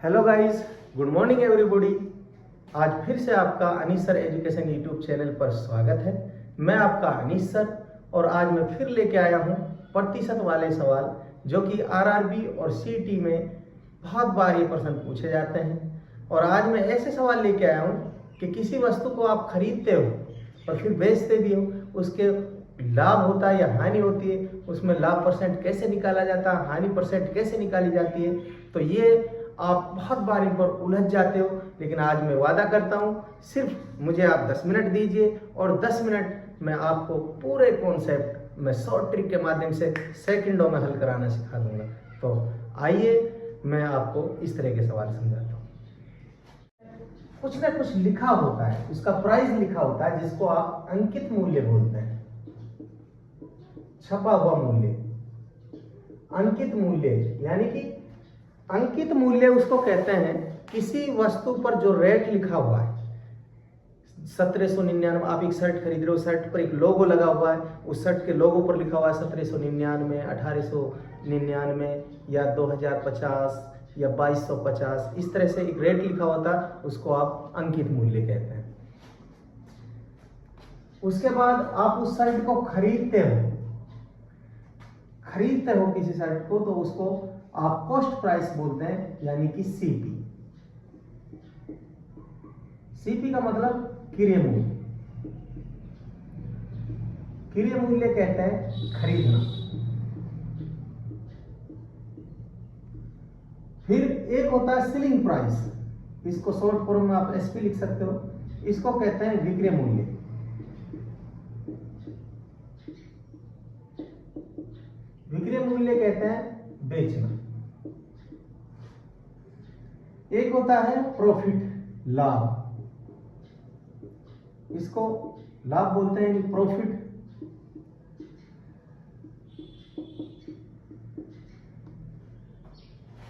Hello guys, good morning everybody. आज फिर से आपका Anees sir education YouTube channel पर स्वागत है। मैं आपका अनीस सर और आज मैं फिर लेके आया हूँ प्रतिशत वाले सवाल जो कि आरआरबी और सीटी में बहुत बार ये प्रश्न पूछे जाते हैं। और आज मैं ऐसे सवाल लेके आया हूँ कि किसी वस्तु को आप खरीदते हो और फिर बेचते भी हो, उसके लाभ होता है या हानि होती है, उसमें लाभ परसेंट कैसे निकाला जाता है, हानि परसेंट कैसे निकाली जाती है। तो ये आप बहुत बार इन पर उलझ जाते हो, लेकिन आज मैं वादा करता हूँ सिर्फ मुझे आप 10 मिनट दीजिए और 10 मिनट में आपको पूरे कॉन्सेप्ट मैं शॉर्ट ट्रिक के माध्यम से सेकंडों में हल कराना सिखा दूंगा। तो आइए मैं आपको इस तरह के सवाल समझाता हूँ। कुछ ना कुछ लिखा होता है, उसका प्राइस लिखा होता है जिसको आप अंकित मूल्य बोलते हैं, छपा हुआ मूल्य, अंकित मूल्य। यानी कि अंकित मूल्य उसको कहते हैं किसी वस्तु पर जो रेट लिखा हुआ है। 1799, आप एक शर्ट खरीद रहे हो, शर्ट पर एक लोगो लगा हुआ है, उस शर्ट के लोगो पर लिखा हुआ है 1799, 1899 या 2050 या 2250, इस तरह से एक रेट लिखा होता है, उसको आप अंकित मूल्य कहते हैं। उसके बाद आप उस शर्ट को खरीदते हो किसी शर्ट को, तो उसको आप कॉस्ट प्राइस बोलते हैं, यानी कि सीपी। सीपी का मतलब क्रय मूल्य। क्रय मूल्य कहते हैं खरीदना। फिर एक होता है सेलिंग प्राइस, इसको शॉर्ट फॉर्म में आप एसपी लिख सकते हो, इसको कहते हैं विक्रय मूल्य। विक्रय मूल्य कहते हैं बेचना। एक होता है प्रॉफिट, लाभ, इसको लाभ बोलते हैं, प्रॉफिट।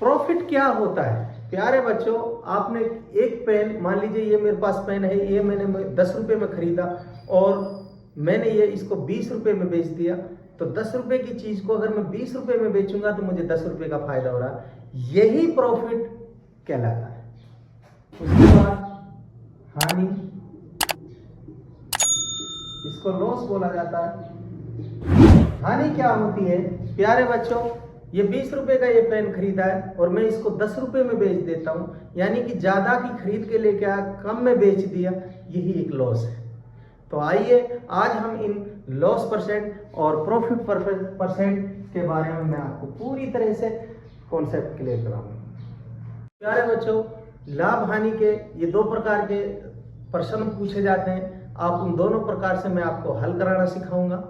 प्रॉफिट क्या होता है प्यारे बच्चों? आपने एक पेन, मान लीजिए ये मेरे पास पेन है, ये मैंने 10 रुपए में खरीदा और मैंने ये इसको 20 रुपए में बेच दिया। तो 10 रुपए की चीज को अगर मैं 20 रुपए में बेचूंगा तो मुझे 10 रुपए का फायदा हो रहा है, यही प्रॉफिट कहलाता है। उसके बाद हानि, इसको लॉस बोला जाता है। हानि क्या होती है प्यारे बच्चों? ये 20 रुपए का ये पेन खरीदा है और मैं इसको 10 रुपए में बेच देता हूं, यानी कि ज्यादा की खरीद के लेके आया, कम में बेच दिया, यही एक लॉस है। तो आइए आज हम इन लॉस परसेंट और प्रॉफिट परसेंट के बारे में मैं आपको पूरी तरह से कॉन्सेप्ट क्लियर कराऊंगा। प्यारे बच्चों, लाभ हानि के ये दो प्रकार के प्रश्न पूछे जाते हैं। आप उन दोनों प्रकार से मैं आपको हल कराना सिखाऊंगा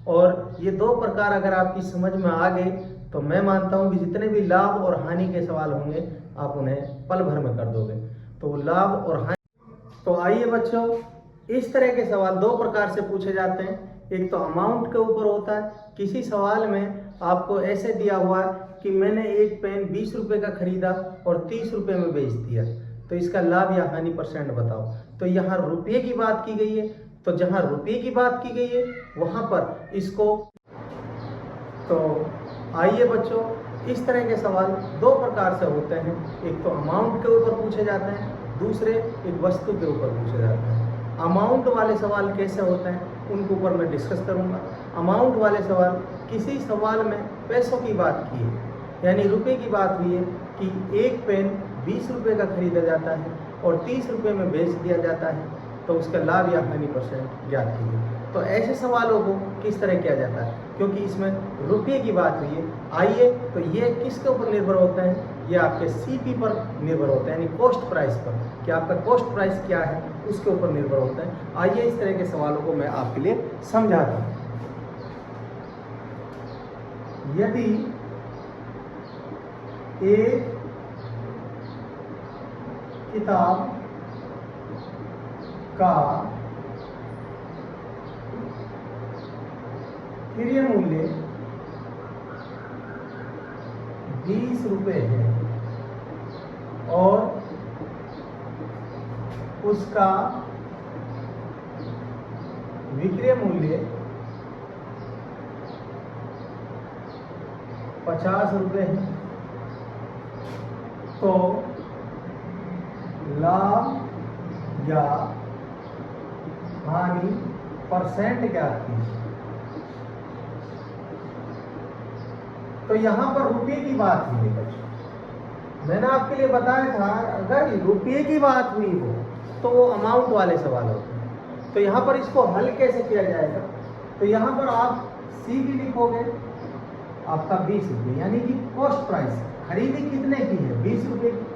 और ये दो प्रकार अगर आपकी समझ में आ गए तो मैं मानता हूं कि जितने भी लाभ और हानि के सवाल होंगे आप उन्हें पल भर में कर दोगे। तो लाभ और हानि, तो आइए बच्चों, इस तरह के सवाल दो प्रकार से पूछे जाते हैं। एक तो अमाउंट के ऊपर होता है, किसी सवाल में आपको ऐसे दिया हुआ है कि मैंने एक पेन 20 रुपए का खरीदा और 30 रुपए में बेच दिया, तो इसका लाभ या हानि परसेंट बताओ। तो यहाँ रुपये की बात की गई है, तो जहाँ रुपये की बात की गई है वहां पर इसको, तो आइए बच्चों, इस तरह के सवाल दो प्रकार से होते हैं। एक तो अमाउंट के ऊपर पूछे जाते हैं, दूसरे एक वस्तु के ऊपर पूछे जाते हैं। अमाउंट वाले सवाल कैसे होते हैं उनके ऊपर मैं डिस्कस करूंगा। अमाउंट वाले सवाल, किसी सवाल में पैसों की बात की है, यानी रुपए की बात हुई है कि एक पेन 20 रुपए का खरीदा जाता है और 30 रुपए में बेच दिया जाता है, तो उसका लाभ या हानि परसेंट ज्ञात कीजिए। तो ऐसे सवालों को किस तरह किया जाता है, क्योंकि इसमें रुपये की बात हुई है। आइए, तो ये किसके ऊपर निर्भर होता है? ये आपके सीपी पर निर्भर होता है, यानी कॉस्ट प्राइस पर, कि आपका कॉस्ट प्राइस क्या है उसके ऊपर निर्भर होता है। आइए इस तरह के सवालों को मैं आपके लिए समझाता हूँ। यदि एक किताब का क्रय मूल्य 20 रुपए है और उसका विक्रय मूल्य 50 रुपए है, तो लाभ या हानि परसेंट ज्ञात कीजिए। तो यहां पर रुपये की बात हुई है बच्चों। मैंने आपके लिए बताया था अगर रुपये की बात हुई हो तो वो अमाउंट वाले सवाल होते हैं। तो यहां पर इसको हल कैसे किया जाएगा? तो यहां पर आप सी भी लिखोगे, आपका 20 रुपये, यानी कि कॉस्ट प्राइस, खरीदी कितने की है? 20 रुपये की।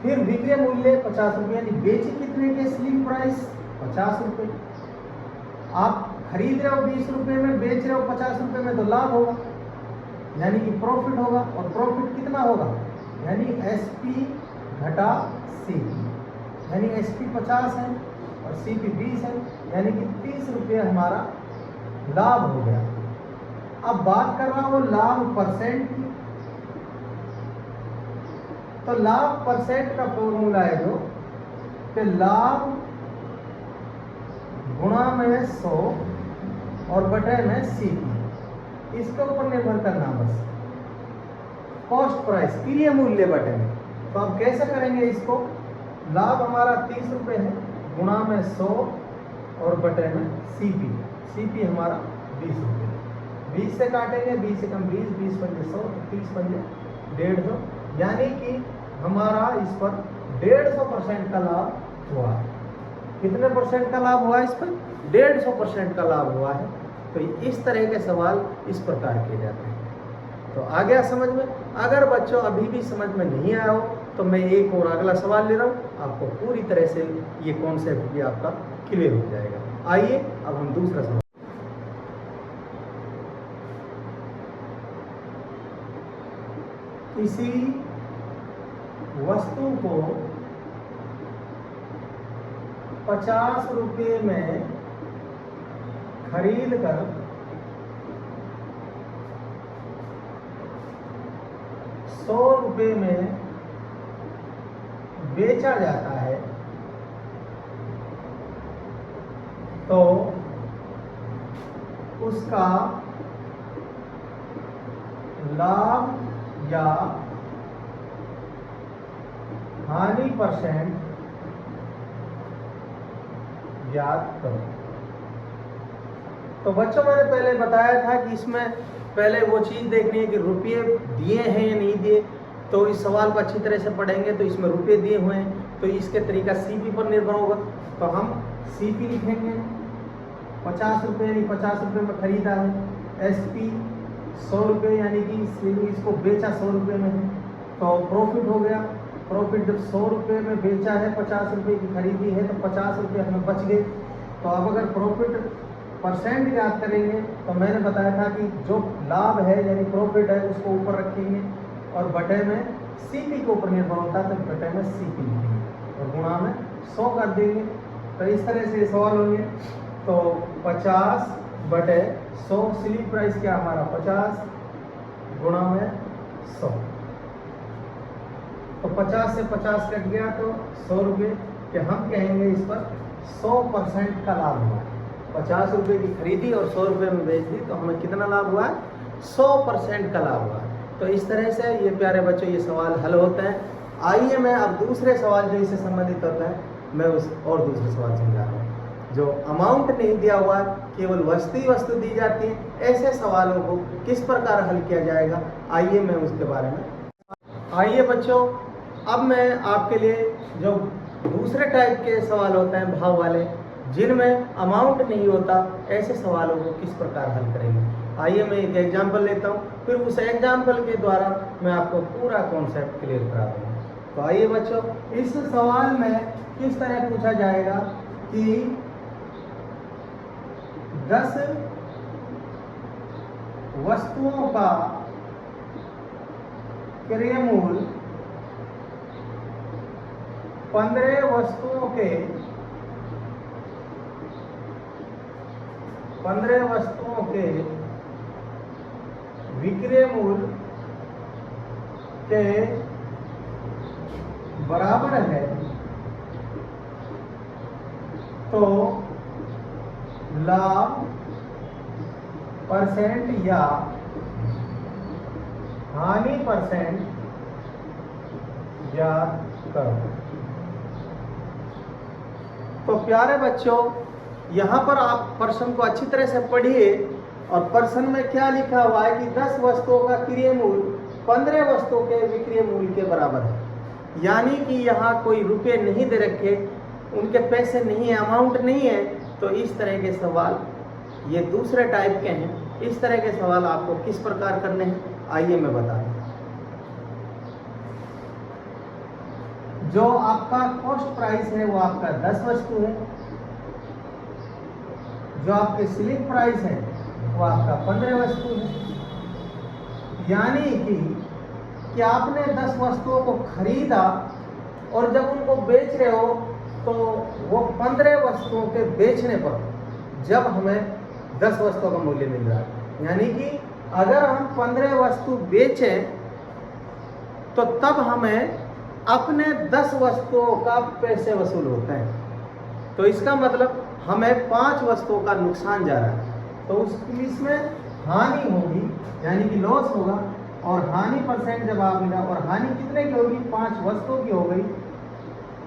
फिर विक्रय मूल्य 50 रुपये, यानी बेची कितने के? सेलिंग प्राइस 50 रुपये। आप खरीद रहे हो 20 रुपये में, बेच रहे हो 50 रुपये में, तो लाभ होगा, यानी कि प्रॉफिट होगा। और प्रॉफिट कितना होगा? यानी एसपी घटा सीपी, यानी एसपी 50 है और सीपी 20 है, यानी कि 30 रुपये हमारा लाभ हो गया। अब बात कर रहा हूं लाभ परसेंट की। तो लाभ परसेंट का फॉर्मूला है जो कि लाभ गुणा में 100 और बटे में सीपी, इसके ऊपर निर्भर करना बस। कॉस्ट प्राइस, क्रय मूल्य बटे में। तो आप कैसे करेंगे इसको? लाभ हमारा 30 रुपये है, गुणा में 100 और बटे में सीपी। सीपी हमारा 20 रुपये। 20 से काटेंगे, 20 से कम 20, 20 पंजे 100, 30 पंजे 150, यानी कि हमारा इस पर 150% का लाभ हुआ है। कितने परसेंट का लाभ हुआ है इस पर? 150% का लाभ हुआ है। तो इस तरह के सवाल इस प्रकार किए जाते हैं। तो आ गया समझ में? अगर बच्चों अभी भी समझ में नहीं आया हो तो मैं एक और अगला सवाल ले रहा हूँ, आपको पूरी तरह से ये कॉन्सेप्ट भी आपका क्लियर हो जाएगा। आइए अब हम दूसरा सवाल। किसी वस्तु को 50 रुपये में खरीद कर 100 रुपये में बेचा जाता है, तो उसका लाभ या हानि परसेंट ज्ञात करो। तो बच्चों मैंने पहले बताया था कि इसमें पहले वो चीज़ देखनी है कि रुपये दिए हैं या नहीं दिए। तो इस सवाल को अच्छी तरह से पढ़ेंगे तो इसमें रुपये दिए हुए हैं, तो इसके तरीका सीपी पर निर्भर होगा। तो हम सीपी लिखेंगे 50 रुपये, यानी 50 रुपये में खरीदा है। एसपी 100 रुपये, यानी कि इसको बेचा 100 रुपये में है, तो प्रॉफिट हो गया। प्रॉफिट जब 100 रुपये में बेचा है, 50 रुपये की खरीदी है, तो 50 रुपये हमें बच गए। तो अब अगर प्रॉफिट परसेंट याद करेंगे तो मैंने बताया था कि जो लाभ है यानी प्रॉफिट है उसको ऊपर रखेंगे और बटे में सीपी के ऊपर निर्भर होता है, तो बटे में सीपी लिखेंगे और गुणा में 100 कर देंगे। तो इस तरह से सवाल होंगे। तो 50 बटे 100, स्लिप प्राइस क्या हमारा 50 गुणा में 100। तो 50 से 50 कट गया तो 100 रुपये के हम कहेंगे इस पर 100% का लाभ हुआ है। 50 रुपये की खरीदी और 100 रुपये में बेच दी तो हमें कितना लाभ हुआ है? 100% का लाभ हुआ है। तो इस तरह से ये प्यारे बच्चों ये सवाल हल होता है। आइए मैं अब दूसरे सवाल जो इससे संबंधित होता है मैं उस और दूसरे सवाल समझा रहा हूँ। जो अमाउंट नहीं दिया हुआ है, केवल वस्तु दी जाती है, ऐसे सवालों को किस प्रकार हल किया जाएगा, आइए मैं उसके बारे में। आइए बच्चों, अब मैं आपके लिए जो दूसरे टाइप के सवाल होते हैं भाव वाले, जिनमें अमाउंट नहीं होता, ऐसे सवालों को किस प्रकार हल करेंगे। आइए मैं एक एग्जाम्पल लेता हूँ, फिर उस एग्जाम्पल के द्वारा मैं आपको पूरा कॉन्सेप्ट क्लियर करा दूँगा। तो आइए बच्चों, इस सवाल में किस तरह पूछा जाएगा कि 10 वस्तुओं का क्रय मूल्य 15 वस्तुओं के विक्रय मूल्य के बराबर है, तो लाभ परसेंट या हानि परसेंट ज्ञात करो। तो प्यारे बच्चों, यहाँ पर आप प्रश्न को अच्छी तरह से पढ़िए और प्रश्न में क्या लिखा हुआ है कि 10 वस्तुओं का क्रय मूल्य 15 वस्तुओं के विक्रय मूल्य के बराबर है। यानी कि यहाँ कोई रुपए नहीं दे रखे, उनके पैसे नहीं है, अमाउंट नहीं है। तो इस तरह के सवाल ये दूसरे टाइप के हैं। इस तरह के सवाल आपको किस प्रकार करने हैं आइए मैं बता दूं। जो आपका कॉस्ट प्राइस है वो आपका 10 वस्तु है। जो आपके सेलिंग प्राइस है वो आपका 15 वस्तु है। यानी कि आपने 10 वस्तुओं को खरीदा और जब उनको बेच रहे हो तो वो 15 वस्तुओं के बेचने पर जब हमें 10 वस्तुओं का मूल्य मिल रहा है। यानी कि अगर हम 15 वस्तु बेचें तो तब हमें अपने 10 वस्तुओं का पैसे वसूल होते हैं। तो इसका मतलब हमें 5 वस्तुओं का नुकसान जा रहा है। तो इसमें हानि होगी, यानी कि लॉस होगा। और हानि परसेंट जब आप मिला, और हानि कितने की होगी? 5 वस्तुओं की हो गई।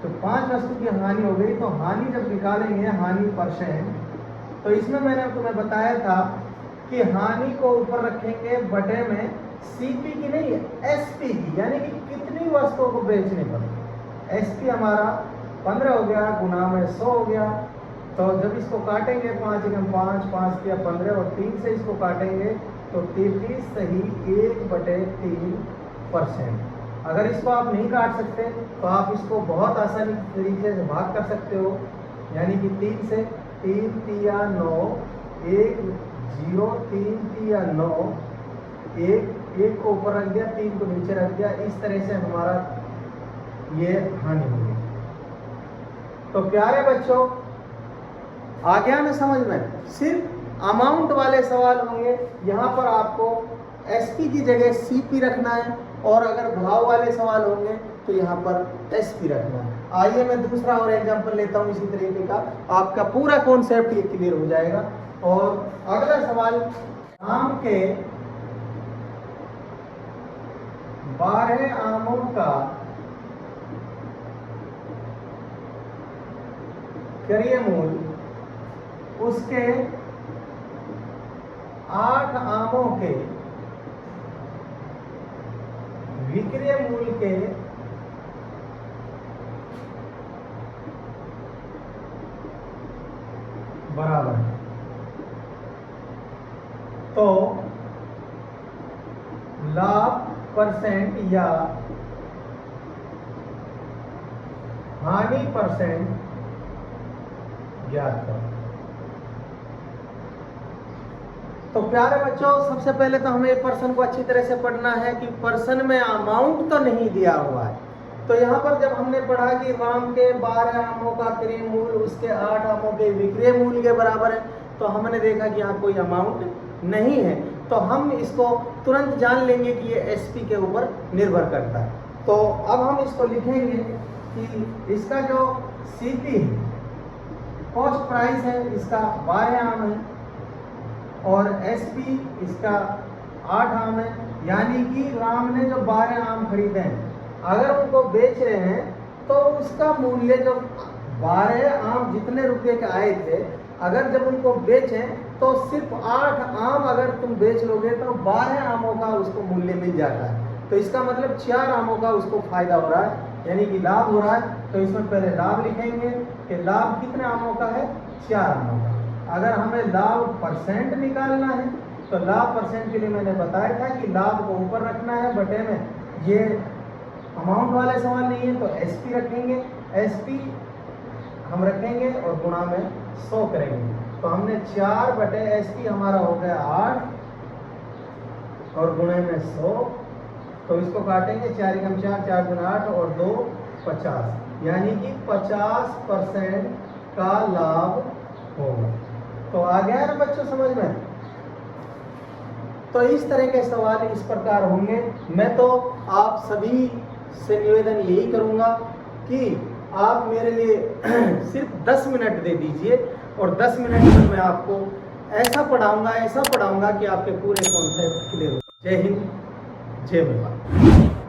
तो 5 वस्तु की हानि हो गई। तो हानि जब निकालेंगे हानि परसेंट, तो इसमें मैंने तुम्हें बताया था कि हानि को ऊपर रखेंगे बटे में सीपी की नहीं है, एसपी की, यानी कि कितनी वस्तुओं को बेचने पर। एसपी हमारा 15 हो गया, गुना में 100 हो गया। तो जब इसको काटेंगे 5 एकम 5, 5 किया 15 और 3 से इसको काटेंगे तो 33 सही 1/3%। अगर इसको आप नहीं काट सकते तो आप इसको बहुत आसानी तरीके से भाग कर सकते हो। यानी कि 3 से 3 तिया 9, 1 0 3 तिया 9, 1 को ऊपर रख दिया, 3 को नीचे रख दिया। इस तरह से हमारा ये हानि होगी। तो प्यारे बच्चों, आ गया ना समझ में? सिर्फ अमाउंट वाले सवाल होंगे। यहाँ पर आपको एसपी की जगह सीपी रखना है, और अगर भाव वाले सवाल होंगे तो यहाँ पर एसपी रखना है। आइए मैं दूसरा और एग्जांपल लेता हूँ इसी तरीके का, आपका पूरा कॉन्सेप्ट ये क्लियर हो जाएगा। और अगला सवाल, आम के 12 आमों का क्रय मूल्य उसके 8 आमों के विक्रय मूल्य के बराबर है। तो लाभ परसेंट या हानि परसेंट ज्ञात करो। तो प्यारे बच्चों, सबसे पहले तो हमें प्रश्न को अच्छी तरह से पढ़ना है कि प्रश्न में अमाउंट तो नहीं दिया हुआ है। तो यहाँ पर जब हमने पढ़ा कि राम के 12 आमों का क्रय मूल्य उसके 8 आमों के विक्रय मूल्य के बराबर है, तो हमने देखा कि यहाँ कोई अमाउंट नहीं है। तो हम इसको तुरंत जान लेंगे कि ये एसपी के ऊपर निर्भर करता है। तो अब हम इसको लिखेंगे कि इसका जो सीपी है, कॉस्ट प्राइस है, इसका 12 आम है, और एसपी इसका 8 आम है। यानी कि राम ने जो 12 आम खरीदे हैं, अगर उनको बेच रहे हैं तो उसका मूल्य जो 12 आम जितने रुपए के आए थे, अगर जब उनको बेचें तो सिर्फ 8 आम अगर तुम बेच लोगे तो 12 आमों का उसको मूल्य मिल जाता है। तो इसका मतलब 4 आमों का उसको फायदा हो रहा है, यानी कि लाभ हो रहा है। तो इसमें पहले लाभ लिखेंगे कि लाभ कितने आमों का है? 4 आमों का। अगर हमें लाभ परसेंट निकालना है तो लाभ परसेंट के लिए मैंने बताया था कि लाभ को ऊपर रखना है बटे में। ये अमाउंट वाले सवाल नहीं है तो एसपी रखेंगे, एसपी हम रखेंगे और गुणा में 100 करेंगे। तो हमने 4 बटे एसपी हमारा हो गया 8 और गुणे में 100। तो इसको काटेंगे 4 एकम 4, 4 गुना 8 और 2 50, यानी कि 50% का लाभ होगा। तो आ गया ना बच्चों समझ में? तो इस तरह के सवाल इस प्रकार होंगे। मैं तो आप सभी से निवेदन यही करूंगा कि आप मेरे लिए सिर्फ 10 मिनट दे दीजिए, और 10 मिनट में मैं आपको ऐसा पढ़ाऊंगा कि आपके पूरे कॉन्सेप्ट क्लियर हो। जय हिंद, जय भारत।